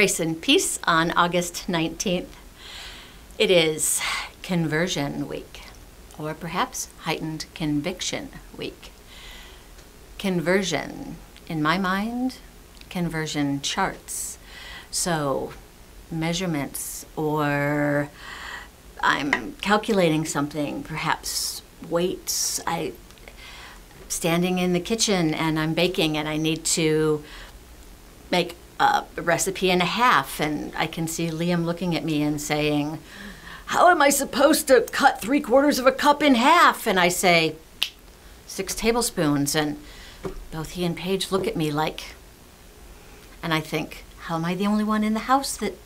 Grace and peace on August 19th. It is Conversion Week, or perhaps Heightened Conviction Week. Conversion, in my mind, conversion charts. So measurements, or I'm calculating something, perhaps weights. I'm standing in the kitchen and I'm baking and I need to make a recipe and a half, and I can see Liam looking at me and saying, "How am I supposed to cut 3/4 of a cup in half?" And I say, 6 tablespoons, and both he and Paige look at me like, and I think, how am I the only one in the house that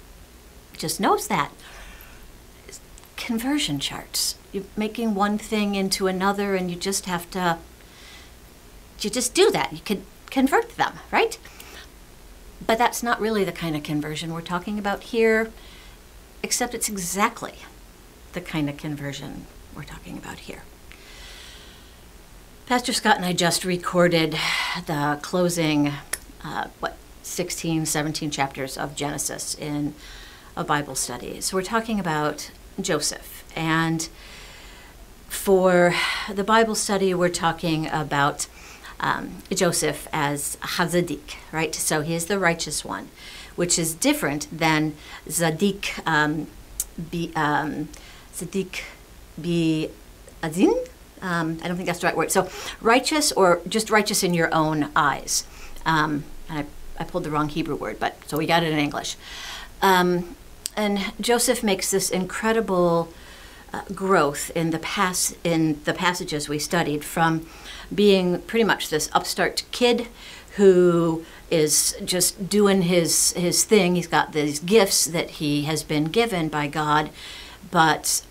just knows that? Conversion charts. You're making one thing into another, and you just do that. You could convert them, right? But that's not really the kind of conversion we're talking about here, except it's exactly the kind of conversion we're talking about here. Pastor Scott and I just recorded the closing, 16, 17 chapters of Genesis in a Bible study. So we're talking about Joseph. And for the Bible study, we're talking about Joseph as Hazadik, right? So he is the righteous one, which is different than Zadik bi Azin. I don't think that's the right word. So righteous, or just righteous in your own eyes. And I pulled the wrong Hebrew word, but so we got it in English. And Joseph makes this incredible growth in the passages we studied, from being pretty much this upstart kid who is just doing his thing. He's got these gifts that he has been given by God, but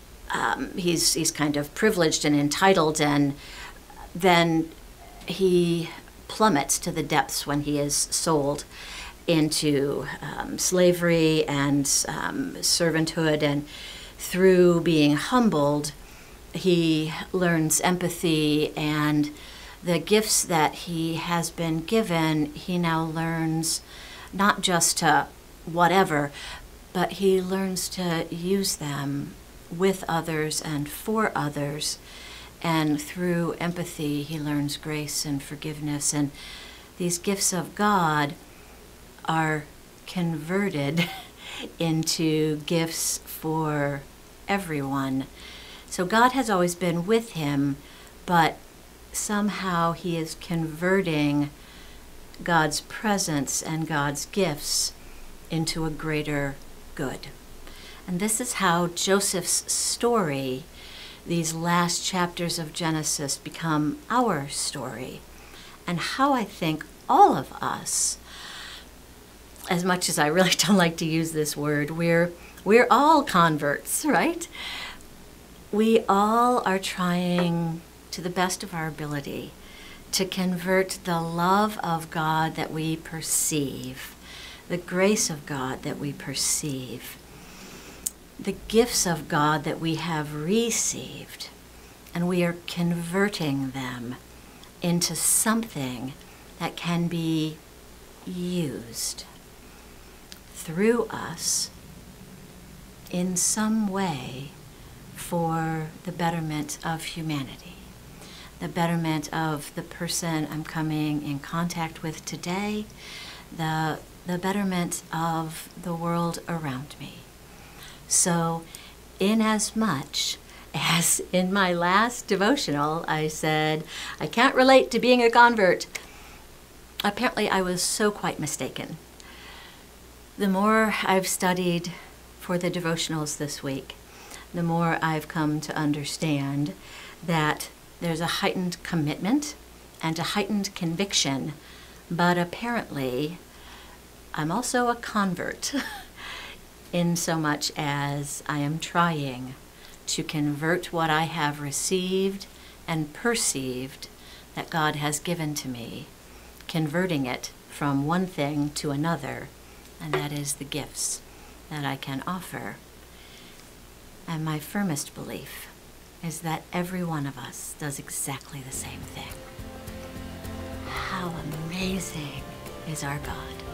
he's kind of privileged and entitled, and then he plummets to the depths when he is sold into slavery and servanthood, and through being humbled, he learns empathy, and the gifts that he has been given, he now learns not just to whatever, but he learns to use them with others and for others. And through empathy, he learns grace and forgiveness. And these gifts of God are converted into gifts for everyone. So God has always been with him, but somehow he is converting God's presence and God's gifts into a greater good. And this is how Joseph's story, these last chapters of Genesis, become our story, and how I think all of us, as much as I really don't like to use this word, we're all converts, right? We all are trying, to the best of our ability, to convert the love of God that we perceive, the grace of God that we perceive, the gifts of God that we have received, and we are converting them into something that can be used through us in some way for the betterment of humanity, the betterment of the person I'm coming in contact with today, the betterment of the world around me. So, inasmuch as in my last devotional I said, I can't relate to being a convert, apparently I was so quite mistaken. The more I've studied for the devotionals this week, the more I've come to understand that there's a heightened commitment and a heightened conviction, but apparently I'm also a convert in so much as I am trying to convert what I have received and perceived that God has given to me, converting it from one thing to another, and that is the gifts that I can offer. And my firmest belief is that every one of us does exactly the same thing. How amazing is our God.